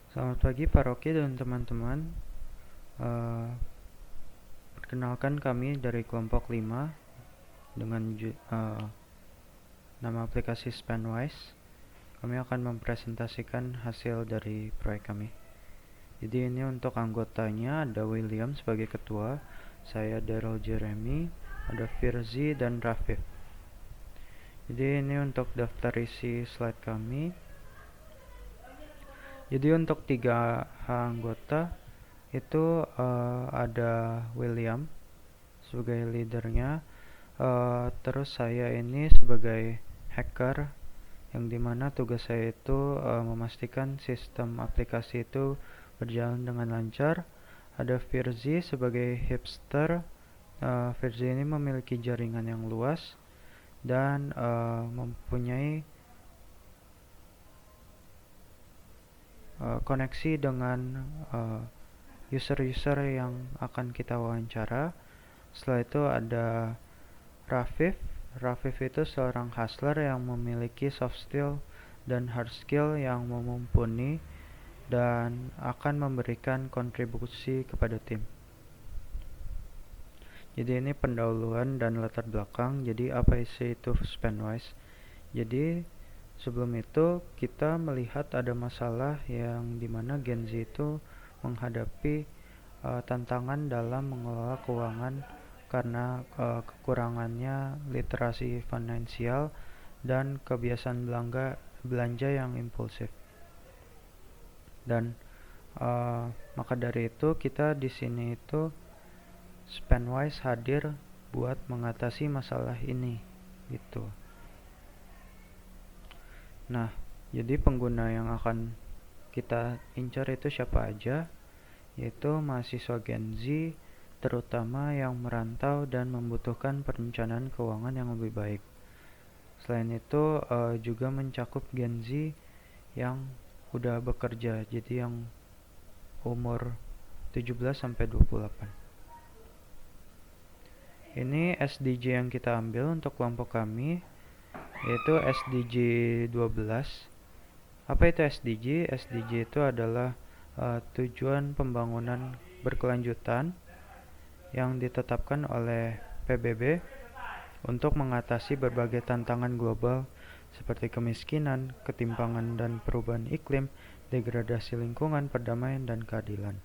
Selamat pagi Pak Rocky dan teman-teman. Eh, Perkenalkan kami dari kelompok 5 dengan nama aplikasi Spanwise. Kami akan mempresentasikan hasil dari proyek kami. Jadi ini untuk anggotanya ada William sebagai ketua, saya Daryl Jeremy, ada Firzi dan Rafif. Jadi ini untuk daftar isi slide kami. Jadi untuk 3 anggota itu ada William sebagai leadernya. Terus saya ini sebagai hacker yang dimana tugas saya itu memastikan sistem aplikasi itu berjalan dengan lancar. Ada Firzi sebagai hipster. Firzi ini memiliki jaringan yang luas dan mempunyai koneksi dengan user-user yang akan kita wawancara. Setelah itu ada Rafif. Rafif itu seorang hustler yang memiliki soft skill dan hard skill yang mumpuni dan akan memberikan kontribusi kepada tim. Jadi ini pendahuluan dan latar belakang. Jadi apa isi itu Spanwise? Jadi sebelum itu kita melihat ada masalah yang dimana Gen Z itu menghadapi tantangan dalam mengelola keuangan karena kekurangannya literasi finansial dan kebiasaan belanja yang impulsif. Dan maka dari itu kita di sini itu Spanwise hadir buat mengatasi masalah ini gitu. Nah, jadi pengguna yang akan kita incar itu siapa aja? Yaitu mahasiswa Gen Z, terutama yang merantau dan membutuhkan perencanaan keuangan yang lebih baik. Selain itu juga mencakup Gen Z yang udah bekerja, jadi yang umur 17 sampai 28. Ini SDG yang kita ambil untuk kelompok kami, yaitu SDG 12. Apa itu SDG? SDG itu adalah tujuan pembangunan berkelanjutan yang ditetapkan oleh PBB untuk mengatasi berbagai tantangan global seperti kemiskinan, ketimpangan dan perubahan iklim, degradasi lingkungan, perdamaian, dan keadilan.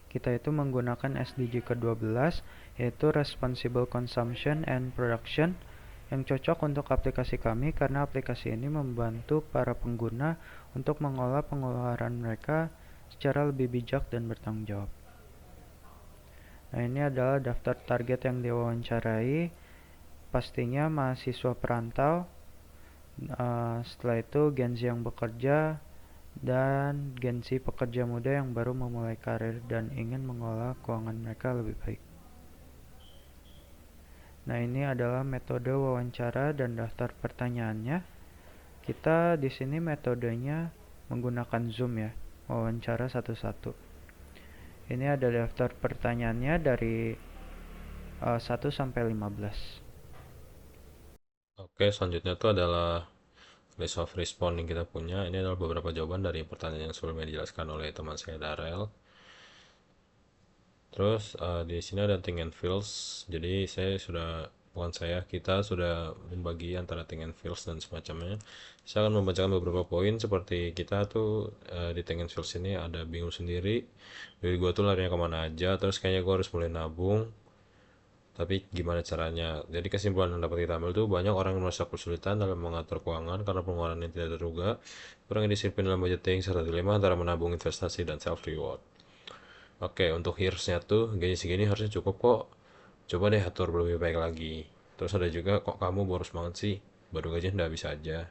Kita itu menggunakan SDG ke-12 yaitu Responsible Consumption and Production yang cocok untuk aplikasi kami karena aplikasi ini membantu para pengguna untuk mengolah pengeluaran mereka secara lebih bijak dan bertanggung jawab. Nah, ini adalah daftar target yang diwawancarai, pastinya mahasiswa perantau, setelah itu Gen Z yang bekerja, dan Gen Z pekerja muda yang baru memulai karir dan ingin mengolah keuangan mereka lebih baik. Nah, ini adalah metode wawancara dan daftar pertanyaannya. Kita di sini metodenya menggunakan Zoom ya, wawancara satu-satu. Ini ada daftar pertanyaannya dari 1 sampai 15. Oke, selanjutnya itu adalah list of respond yang kita punya. Ini adalah beberapa jawaban dari pertanyaan yang sebelumnya dijelaskan oleh teman saya Darel. Terus di sini ada think and feels. Jadi kita sudah membagi antara think and feels dan semacamnya. Saya akan membacakan beberapa poin seperti kita tuh di think and feels ini ada bingung sendiri. Duit gue tuh larinya kemana aja. Terus kayaknya gue harus mulai nabung. Tapi gimana caranya? Jadi kesimpulan yang dapat kita ambil tuh banyak orang yang merasa kesulitan dalam mengatur keuangan karena pengeluaran yang tidak terduga, kurang disiplin dalam budgeting, serta dilema antara menabung investasi dan self reward. Oke, untuk hearsnya tuh gaji segini harusnya cukup kok. Coba deh atur lebih baik lagi. Terus ada juga kok kamu boros banget sih, baru gaji nggak bisa aja.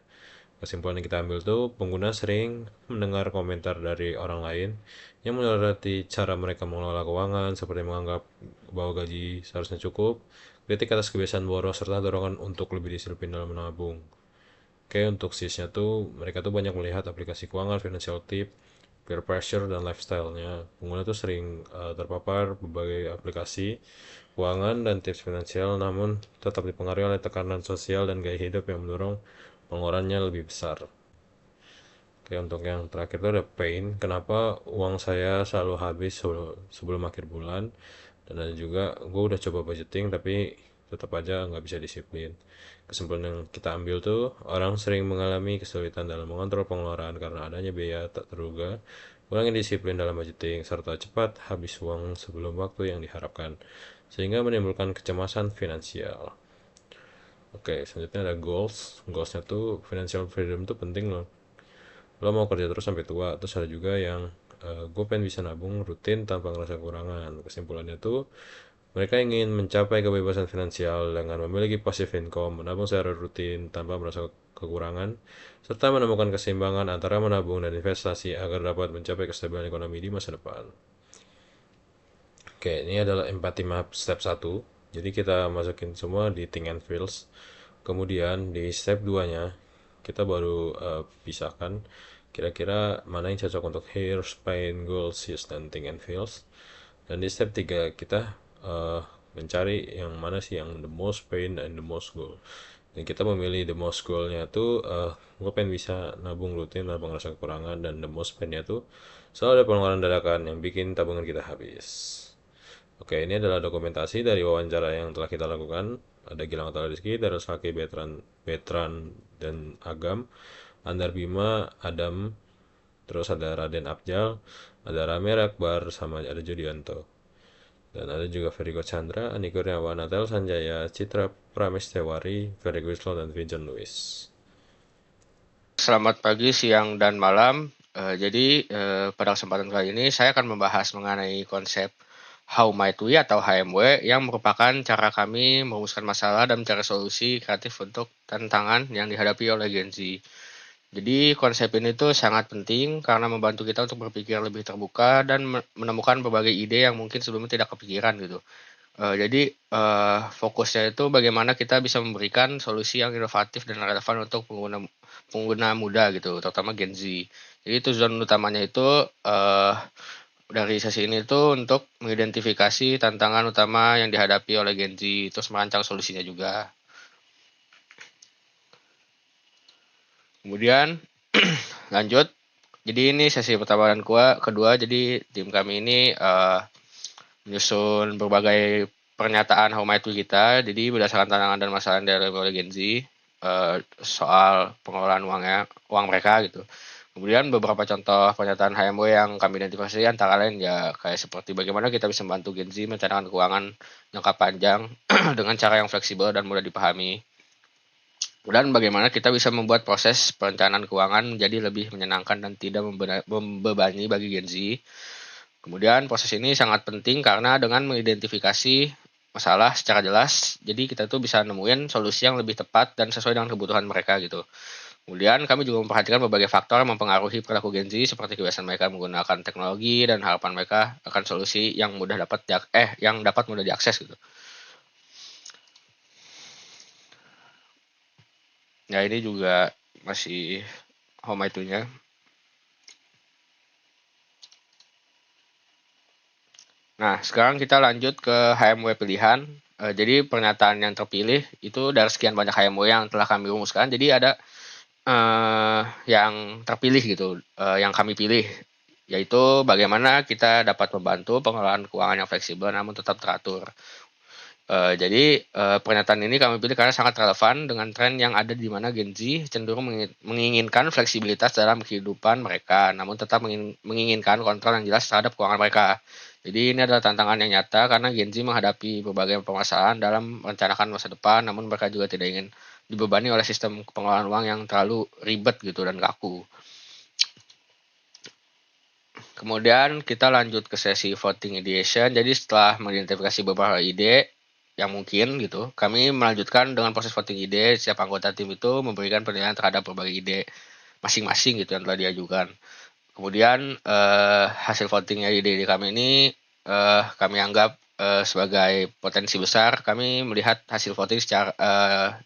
Kesimpulan yang kita ambil tuh pengguna sering mendengar komentar dari orang lain yang menyoroti cara mereka mengelola keuangan seperti menganggap bahwa gaji seharusnya cukup, kritik atas kebiasaan boros serta dorongan untuk lebih disiplin dalam menabung. Oke, untuk sisnya tuh mereka tuh banyak melihat aplikasi keuangan, financial tip, peer pressure dan lifestyle-nya. Pengguna tuh sering terpapar berbagai aplikasi keuangan dan tips finansial namun tetap dipengaruhi oleh tekanan sosial dan gaya hidup yang mendorong pengeluarannya lebih besar. Oke, untuk yang terakhir itu ada pain. Kenapa uang saya selalu habis sebelum akhir bulan? Dan ada juga gue udah coba budgeting tapi tetap aja nggak bisa disiplin. Kesimpulan yang kita ambil tuh orang sering mengalami kesulitan dalam mengontrol pengeluaran karena adanya biaya tak terduga, kurangnya disiplin dalam budgeting, serta cepat habis uang sebelum waktu yang diharapkan, sehingga menimbulkan kecemasan finansial. Oke, selanjutnya ada goals. Goalsnya tuh financial freedom tuh penting loh. Lo mau kerja terus sampai tua. Terus ada juga yang gue pengen bisa nabung rutin tanpa ngerasa kekurangan. Kesimpulannya tuh mereka ingin mencapai kebebasan finansial dengan memiliki passive income, menabung secara rutin tanpa merasa kekurangan, serta menemukan keseimbangan antara menabung dan investasi agar dapat mencapai kestabilan ekonomi di masa depan. Oke, ini adalah empathy map step 1. Jadi kita masukin semua di think and feels. Kemudian di step 2-nya kita baru pisahkan kira-kira mana yang cocok untuk hairs, pain, goals, use, dan think and feels. Dan di step 3 kita mencari yang mana sih yang the most pain and the most goal. Dan kita memilih the most goal-nya tuh gue pengen bisa nabung rutin tanpa ngerasa kekurangan, dan the most pain-nya tuh selalu ada pengeluaran dadakan yang bikin tabungan kita habis. Oke, ini adalah dokumentasi dari wawancara yang telah kita lakukan. Ada Gilang Atala Rizky, Darus Haki, Betran, dan Agam, Andar Bima, Adam, terus ada Raden Abjal, ada Rame Akbar, sama ada Judianto. Dan ada juga Ferry Chandra, Ani Kurniawan, Natal Sanjaya, Citra Pramestewari, Ferry Wislo, dan Vincent Lewis. Selamat pagi, siang, dan malam. Pada kesempatan kali ini saya akan membahas mengenai konsep How Might We atau HMW yang merupakan cara kami merumuskan masalah dan mencari solusi kreatif untuk tantangan yang dihadapi oleh Gen Z. Jadi konsep ini tuh sangat penting karena membantu kita untuk berpikir lebih terbuka dan menemukan berbagai ide yang mungkin sebelumnya tidak kepikiran gitu. Fokusnya itu bagaimana kita bisa memberikan solusi yang inovatif dan relevan untuk pengguna muda gitu, terutama Gen Z. Jadi tujuan utamanya itu dari sesi ini itu untuk mengidentifikasi tantangan utama yang dihadapi oleh Gen Z, terus merancang solusinya juga. Kemudian lanjut. Jadi ini sesi pertama dan kedua. Jadi tim kami ini menyusun berbagai pernyataan how might we kita. Jadi berdasarkan tantangan dan masalah yang dihadapi oleh Gen Z soal pengelolaan uang mereka gitu. Kemudian beberapa contoh pernyataan HMW yang kami identifikasi antara lain ya kayak seperti bagaimana kita bisa membantu Gen Z merencanakan keuangan jangka panjang dengan cara yang fleksibel dan mudah dipahami. Dan bagaimana kita bisa membuat proses perencanaan keuangan menjadi lebih menyenangkan dan tidak membebani bagi Gen Z. Kemudian proses ini sangat penting karena dengan mengidentifikasi masalah secara jelas, jadi kita tuh bisa nemuin solusi yang lebih tepat dan sesuai dengan kebutuhan mereka gitu. Kemudian kami juga memperhatikan berbagai faktor yang mempengaruhi perilaku Gen Z seperti kebiasaan mereka menggunakan teknologi dan harapan mereka akan solusi yang dapat mudah diakses gitu. Ya ini juga masih home itu-nya. Nah, sekarang kita lanjut ke HMW pilihan. Jadi pernyataan yang terpilih itu dari sekian banyak HMW yang telah kami rumuskan. Jadi ada yang terpilih gitu, yang kami pilih, yaitu bagaimana kita dapat membantu pengelolaan keuangan yang fleksibel namun tetap teratur. Pernyataan ini kami pilih karena sangat relevan dengan tren yang ada di mana Gen Z cenderung menginginkan fleksibilitas dalam kehidupan mereka, namun tetap menginginkan kontrol yang jelas terhadap keuangan mereka. Jadi ini adalah tantangan yang nyata karena Gen Z menghadapi berbagai permasalahan dalam merencanakan masa depan, namun mereka juga tidak ingin dibebani oleh sistem pengelolaan uang yang terlalu ribet gitu dan kaku. Kemudian kita lanjut ke sesi voting ideation. Jadi setelah mengidentifikasi beberapa ide yang mungkin gitu, kami melanjutkan dengan proses voting ide. Setiap anggota tim itu memberikan penilaian terhadap berbagai ide masing-masing gitu yang telah diajukan. Kemudian hasil votingnya ide kami ini kami anggap sebagai potensi besar. Kami melihat hasil voting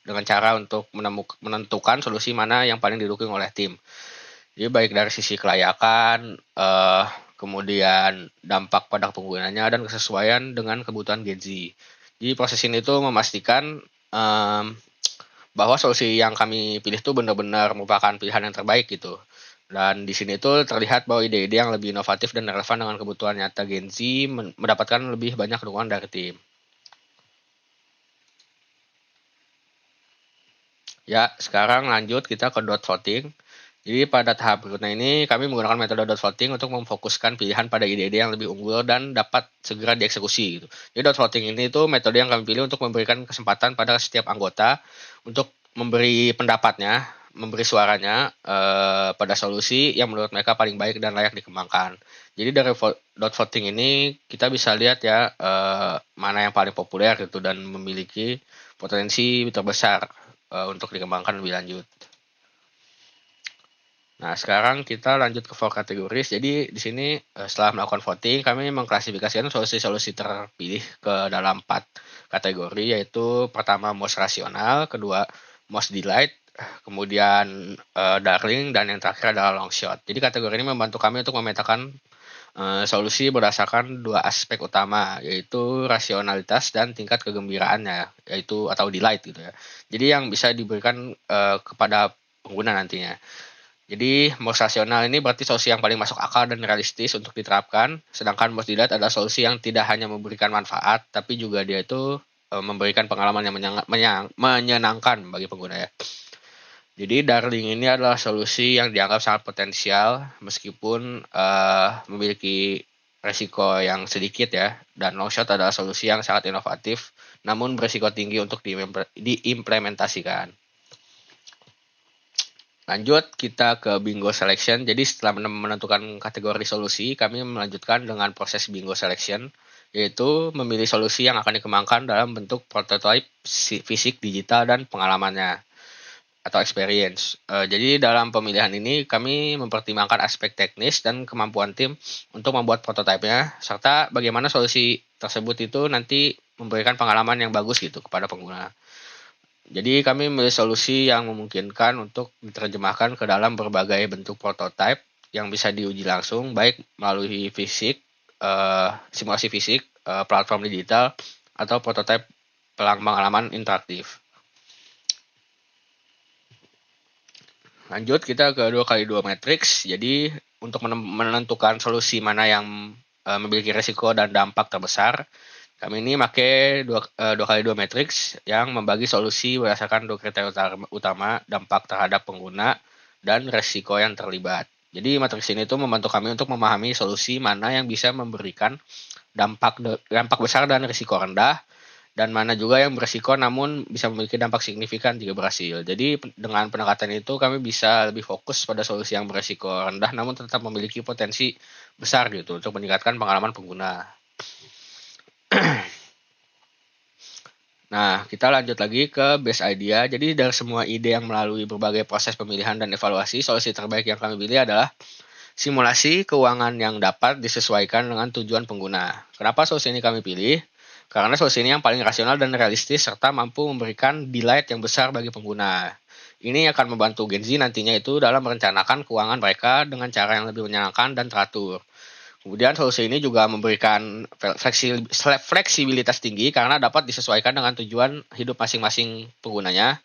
dengan cara untuk menentukan solusi mana yang paling didukung oleh tim. Jadi baik dari sisi kelayakan, kemudian dampak pada penggunanya dan kesesuaian dengan kebutuhan Gen Z. Jadi proses ini tuh memastikan bahwa solusi yang kami pilih itu benar-benar merupakan pilihan yang terbaik gitu. Dan di sini tuh terlihat bahwa ide-ide yang lebih inovatif dan relevan dengan kebutuhan nyata Gen Z mendapatkan lebih banyak dukungan dari tim. Ya, sekarang lanjut kita ke dot voting. Jadi pada tahap berikutnya ini kami menggunakan metode dot voting untuk memfokuskan pilihan pada ide-ide yang lebih unggul dan dapat segera dieksekusi gitu. Jadi dot voting ini tuh metode yang kami pilih untuk memberikan kesempatan pada setiap anggota untuk memberi pendapatnya, memberi suaranya pada solusi yang menurut mereka paling baik dan layak dikembangkan. Jadi dari dot voting ini kita bisa lihat ya mana yang paling populer gitu dan memiliki potensi terbesar untuk dikembangkan lebih lanjut. Nah, sekarang kita lanjut ke for kategoris. Jadi di sini setelah melakukan voting, kami mengklasifikasikan solusi-solusi terpilih ke dalam 4 kategori, yaitu pertama most rasional, kedua most delight, kemudian darling, dan yang terakhir adalah long shot. Jadi kategori ini membantu kami untuk memetakan solusi berdasarkan 2 aspek utama, yaitu rasionalitas dan tingkat kegembiraannya, yaitu atau delight gitu ya. Jadi yang bisa diberikan kepada pengguna nantinya. Jadi most rasional ini berarti solusi yang paling masuk akal dan realistis untuk diterapkan, sedangkan most delight adalah solusi yang tidak hanya memberikan manfaat, tapi juga dia itu memberikan pengalaman yang menyenangkan bagi pengguna ya. Jadi darling ini adalah solusi yang dianggap sangat potensial meskipun memiliki resiko yang sedikit ya, dan long shot adalah solusi yang sangat inovatif namun berisiko tinggi untuk diimplementasikan. Lanjut kita ke bingo selection. Jadi setelah menentukan kategori solusi, kami melanjutkan dengan proses bingo selection, yaitu memilih solusi yang akan dikembangkan dalam bentuk prototype fisik, digital, dan pengalamannya atau experience. Jadi dalam pemilihan ini kami mempertimbangkan aspek teknis dan kemampuan tim untuk membuat prototipenya, serta bagaimana solusi tersebut itu nanti memberikan pengalaman yang bagus gitu kepada pengguna. Jadi kami memilih solusi yang memungkinkan untuk diterjemahkan ke dalam berbagai bentuk prototipe yang bisa diuji langsung, baik melalui fisik, simulasi fisik, platform digital, atau prototipe pengalaman interaktif. Lanjut kita ke 2x2 matrix. Jadi untuk menentukan solusi mana yang memiliki risiko dan dampak terbesar, kami ini pakai 2x2 matrix yang membagi solusi berdasarkan 2 kriteria utama, dampak terhadap pengguna dan resiko yang terlibat. Jadi matriks ini tuh membantu kami untuk memahami solusi mana yang bisa memberikan dampak besar dan risiko rendah, dan mana juga yang berisiko namun bisa memiliki dampak signifikan jika berhasil. Jadi dengan pendekatan itu kami bisa lebih fokus pada solusi yang berisiko rendah namun tetap memiliki potensi besar gitu untuk meningkatkan pengalaman pengguna. Nah, kita lanjut lagi ke base idea. Jadi dari semua ide yang melalui berbagai proses pemilihan dan evaluasi, solusi terbaik yang kami pilih adalah simulasi keuangan yang dapat disesuaikan dengan tujuan pengguna. Kenapa solusi ini kami pilih? Karena solusi ini yang paling rasional dan realistis serta mampu memberikan delight yang besar bagi pengguna. Ini akan membantu Gen Z nantinya itu dalam merencanakan keuangan mereka dengan cara yang lebih menyenangkan dan teratur. Kemudian solusi ini juga memberikan fleksibilitas tinggi karena dapat disesuaikan dengan tujuan hidup masing-masing penggunanya,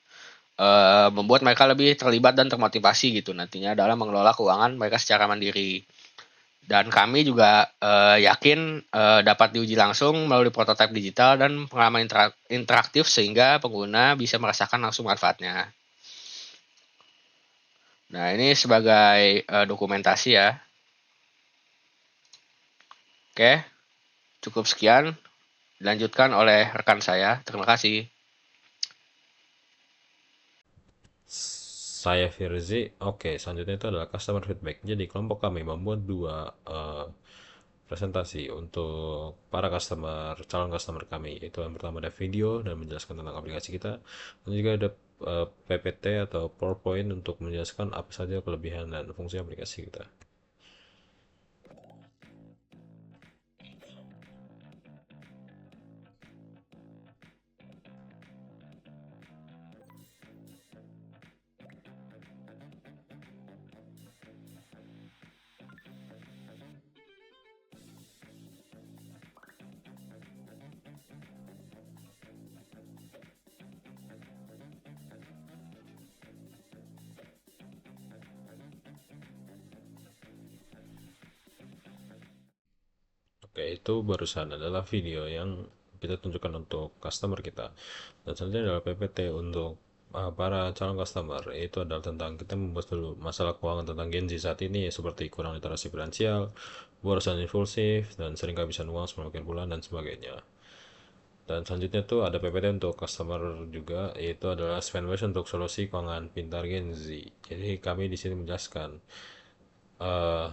membuat mereka lebih terlibat dan termotivasi gitu nantinya dalam mengelola keuangan mereka secara mandiri. Dan kami juga yakin dapat diuji langsung melalui prototipe digital dan pengalaman interaktif sehingga pengguna bisa merasakan langsung manfaatnya. Nah, ini sebagai dokumentasi ya. Oke, cukup sekian. Dilanjutkan oleh rekan saya. Terima kasih. Saya Firzi. Oke, selanjutnya itu adalah customer feedback. Jadi kelompok kami membuat 2 presentasi untuk para calon customer kami. Itu yang pertama ada video dan menjelaskan tentang aplikasi kita, dan juga ada PPT atau PowerPoint untuk menjelaskan apa saja kelebihan dan fungsi aplikasi kita. Yaitu barusan adalah video yang kita tunjukkan untuk customer kita, dan selanjutnya adalah PPT untuk para calon customer, yaitu adalah tentang kita membahas dulu masalah keuangan tentang Gen Z saat ini, seperti kurang literasi finansial, borosan impulsif, dan sering kehabisan uang sebelum akhir bulan, dan sebagainya. Dan selanjutnya tuh ada PPT untuk customer juga, yaitu adalah Spendwise untuk solusi keuangan pintar Gen Z. Jadi kami di sini menjelaskan eh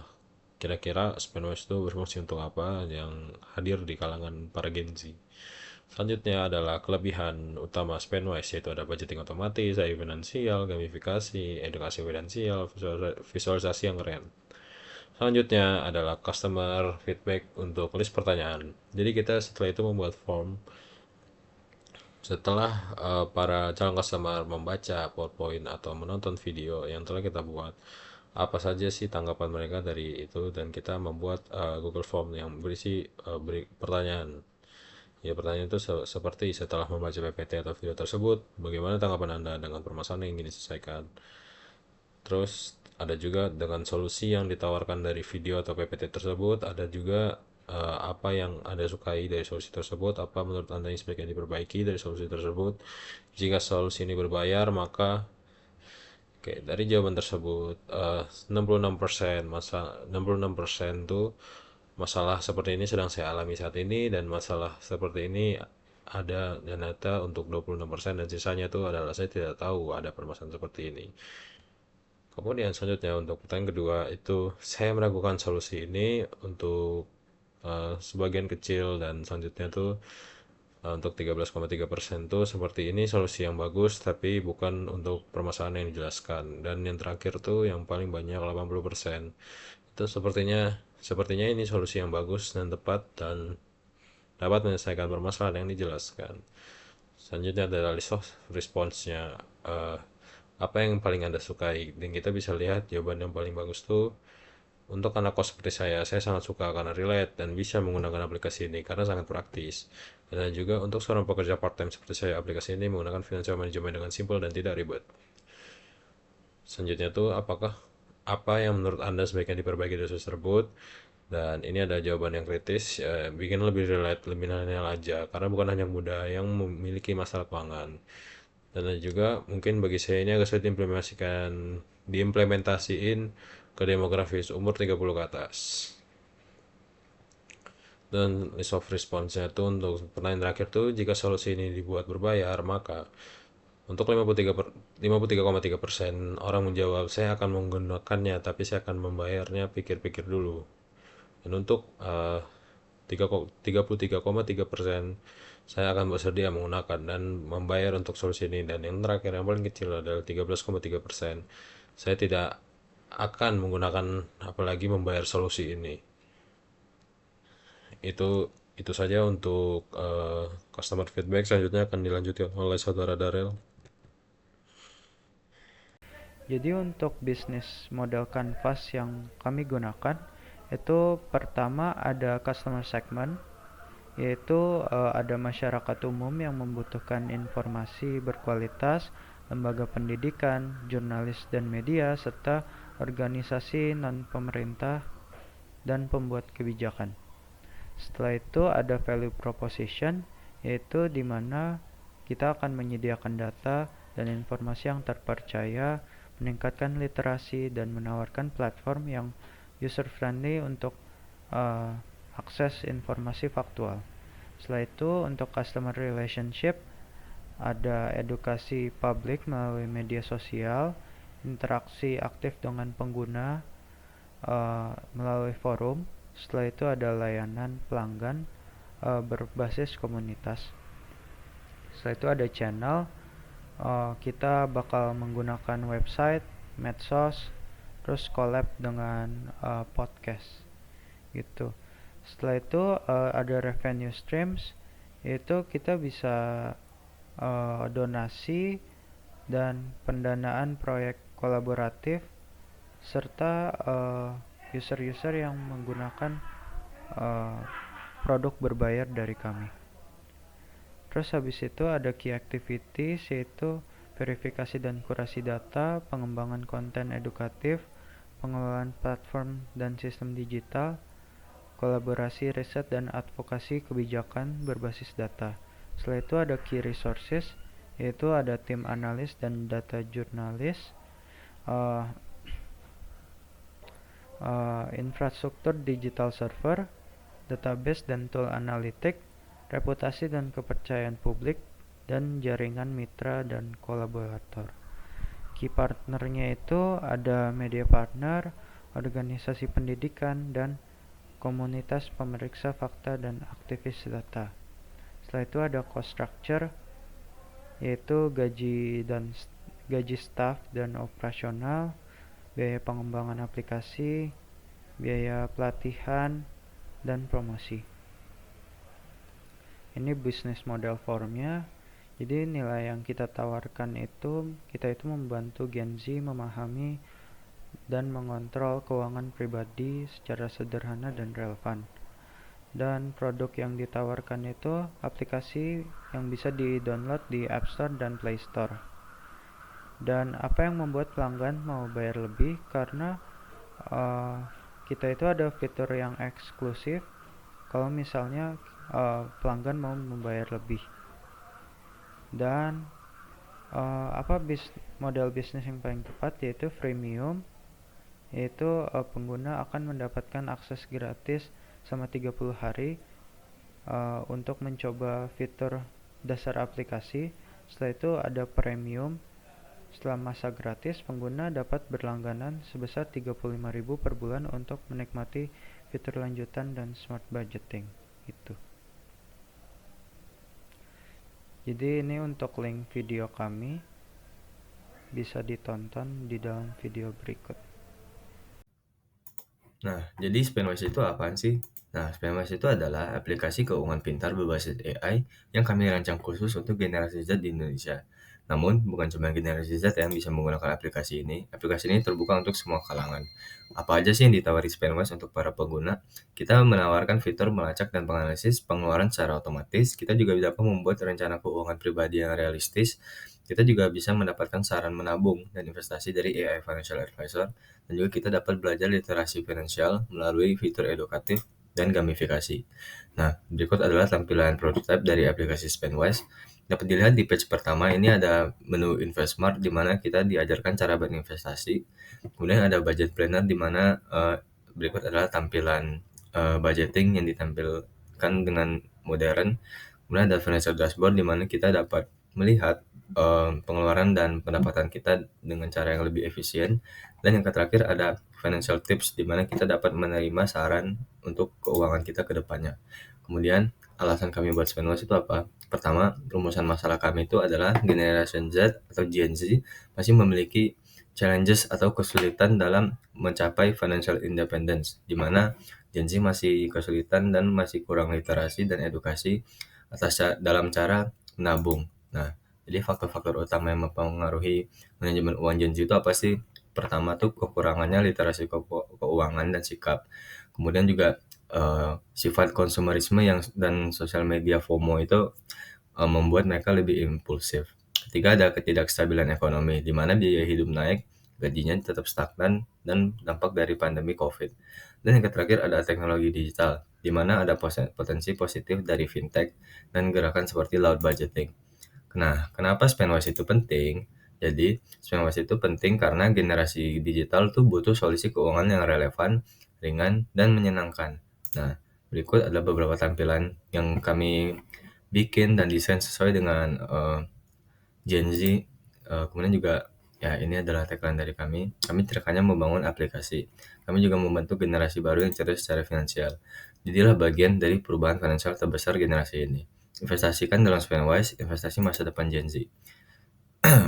kira-kira Spendwise itu berfungsi untuk apa yang hadir di kalangan para Gen Z. Selanjutnya adalah kelebihan utama Spendwise, yaitu ada budgeting otomatis, AI finansial, gamifikasi, edukasi finansial, visualisasi yang keren. Selanjutnya adalah customer feedback untuk list pertanyaan. Jadi kita setelah itu membuat form. Setelah para calon customer membaca PowerPoint atau menonton video yang telah kita buat, apa saja sih tanggapan mereka dari itu, dan kita membuat Google Form yang berisi pertanyaan. Ya, pertanyaan itu seperti setelah membaca PPT atau video tersebut, bagaimana tanggapan Anda dengan permasalahan yang ingin diselesaikan? Terus ada juga dengan solusi yang ditawarkan dari video atau PPT tersebut, ada juga apa yang Anda sukai dari solusi tersebut, apa menurut Anda yang sebaiknya diperbaiki dari solusi tersebut. Jika solusi ini berbayar, maka dari jawaban tersebut 66% tuh masalah seperti ini sedang saya alami saat ini, dan masalah seperti ini ada dan nyata untuk 26%, dan sisanya tuh adalah saya tidak tahu ada permasalahan seperti ini. Kemudian selanjutnya untuk pertanyaan kedua itu saya meragukan solusi ini untuk sebagian kecil, dan selanjutnya tuh untuk 13,3% tuh seperti ini solusi yang bagus tapi bukan untuk permasalahan yang dijelaskan, dan yang terakhir tuh yang paling banyak 80% itu sepertinya ini solusi yang bagus dan tepat dan dapat menyelesaikan permasalahan yang dijelaskan. Selanjutnya adalah list of response-nya, apa yang paling Anda sukai, dan kita bisa lihat jawaban yang paling bagus tuh untuk anak kos seperti saya sangat suka karena relate dan bisa menggunakan aplikasi ini karena sangat praktis. Dan juga untuk seorang pekerja part-time seperti saya, aplikasi ini menggunakan financial management dengan simpel dan tidak ribet. Selanjutnya tuh apa yang menurut Anda sebaiknya diperbaiki dari solusi tersebut? Dan ini ada jawaban yang kritis, bikin lebih relate, lebih milenial aja, karena bukan hanya muda yang memiliki masalah keuangan. Dan ada juga mungkin bagi saya ini agak sulit diimplementasiin ke demografis umur 30 ke atas. Dan list of response-nya tuh untuk pertanyaan terakhir tuh, jika solusi ini dibuat berbayar, maka untuk 53,3% orang menjawab saya akan menggunakannya, tapi saya akan membayarnya pikir-pikir dulu. Dan untuk 33,3% saya akan bersedia menggunakan dan membayar untuk solusi ini. Dan yang terakhir yang paling kecil adalah 13,3%, saya tidak akan menggunakan apalagi membayar solusi ini. Itu saja untuk customer feedback. Selanjutnya akan dilanjutkan oleh saudara Darel. Jadi untuk bisnis model canvas yang kami gunakan itu pertama ada customer segment, yaitu ada masyarakat umum yang membutuhkan informasi berkualitas, lembaga pendidikan, jurnalis dan media, serta organisasi non-pemerintah dan pembuat kebijakan. Setelah itu ada value proposition, yaitu di mana kita akan menyediakan data dan informasi yang terpercaya, meningkatkan literasi, dan menawarkan platform yang user-friendly untuk akses informasi faktual. Setelah itu untuk customer relationship, ada edukasi publik melalui media sosial, interaksi aktif dengan pengguna melalui forum. Setelah itu ada layanan pelanggan berbasis komunitas. Setelah itu ada channel, kita bakal menggunakan website, medsos, terus collab dengan podcast gitu. Setelah itu ada revenue streams, yaitu kita bisa donasi dan pendanaan proyek kolaboratif, serta user-user yang menggunakan produk berbayar dari kami. Terus habis itu ada key activities, yaitu verifikasi dan kurasi data, pengembangan konten edukatif, pengelolaan platform dan sistem digital, kolaborasi riset dan advokasi kebijakan berbasis data. Setelah itu ada key resources, yaitu ada tim analis dan data jurnalis, infrastruktur digital server, database dan tool analitik, reputasi dan kepercayaan publik, dan jaringan mitra dan kolaborator. Key partnernya itu ada media partner, organisasi pendidikan, dan komunitas pemeriksa fakta dan aktivis data. Setelah itu ada cost structure, yaitu gaji staff dan operasional, biaya pengembangan aplikasi, biaya pelatihan, dan promosi. Ini business model formnya. Jadi nilai yang kita tawarkan itu, kita itu membantu Gen Z memahami dan mengontrol keuangan pribadi secara sederhana dan relevan. Dan produk yang ditawarkan itu aplikasi yang bisa di-download di App Store dan Play Store. Dan apa yang membuat pelanggan mau bayar lebih? Karena kita itu ada fitur yang eksklusif kalau misalnya pelanggan mau membayar lebih. Dan model bisnis yang paling tepat yaitu freemium, yaitu pengguna akan mendapatkan akses gratis selama 30 hari untuk mencoba fitur dasar aplikasi. Setelah itu ada premium. Setelah masa gratis, pengguna dapat berlangganan sebesar 35.000 per bulan untuk menikmati fitur lanjutan dan smart budgeting. Gitu. Jadi ini untuk link video kami, bisa ditonton di dalam video berikut. Nah, jadi Spendwise itu apaan sih? Nah, Spendwise itu adalah aplikasi keuangan pintar berbasis AI yang kami rancang khusus untuk generasi Z di Indonesia. Namun, bukan cuma generasi Z yang bisa menggunakan aplikasi ini. Aplikasi ini terbuka untuk semua kalangan. Apa aja sih yang ditawari Spendwise untuk para pengguna? Kita menawarkan fitur melacak dan menganalisis pengeluaran secara otomatis. Kita juga dapat membuat rencana keuangan pribadi yang realistis. Kita juga bisa mendapatkan saran menabung dan investasi dari AI Financial Advisor. Dan juga kita dapat belajar literasi finansial melalui fitur edukatif dan gamifikasi. Nah, berikut adalah tampilan prototipe dari aplikasi Spendwise. Dapat dilihat di page pertama ini ada menu InvestSmart di mana kita diajarkan cara berinvestasi. Kemudian ada budget planner di mana berikut adalah tampilan budgeting yang ditampilkan dengan modern. Kemudian ada financial dashboard di mana kita dapat melihat pengeluaran dan pendapatan kita dengan cara yang lebih efisien. Dan yang terakhir ada financial tips di mana kita dapat menerima saran untuk keuangan kita ke depannya. Kemudian alasan kami buat Spendwise itu apa? Pertama, rumusan masalah kami itu adalah Generation Z atau Gen Z masih memiliki challenges atau kesulitan dalam mencapai financial independence, di mana Gen Z masih kesulitan dan masih kurang literasi dan edukasi dalam cara menabung. Nah, jadi faktor-faktor utama yang mempengaruhi manajemen uang Gen Z itu apa sih? Pertama tuh kekurangannya literasi keuangan dan sikap. Kemudian juga sifat konsumerisme dan sosial media FOMO itu membuat mereka lebih impulsif. Ketiga ada ketidakstabilan ekonomi, di mana biaya hidup naik, gajinya tetap stagnan, dan dampak dari pandemi COVID. Dan yang terakhir ada teknologi digital, di mana ada potensi positif dari fintech dan gerakan seperti cloud budgeting. Nah, kenapa Spendwise itu penting? Jadi, Spendwise itu penting karena generasi digital tuh butuh solusi keuangan yang relevan, ringan, dan menyenangkan. Nah, berikut adalah beberapa tampilan yang kami bikin dan desain sesuai dengan Gen Z. Kemudian juga, ya ini adalah tagline dari kami. Kami hanya membangun aplikasi. Kami juga membantu generasi baru yang cerdas secara finansial. Jadilah bagian dari perubahan finansial terbesar generasi ini. Investasikan dalam Spendwise, investasi masa depan Gen Z.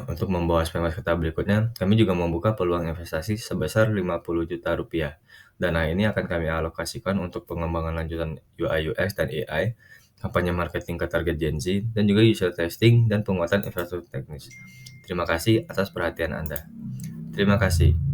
Untuk membawa Spendwise ke tahap berikutnya, kami juga membuka peluang investasi sebesar 50 juta rupiah. Dana ini akan kami alokasikan untuk pengembangan lanjutan UI UX dan AI, kampanye marketing ke target Gen Z, dan juga user testing dan penguatan infrastruktur teknis. Terima kasih atas perhatian Anda. Terima kasih.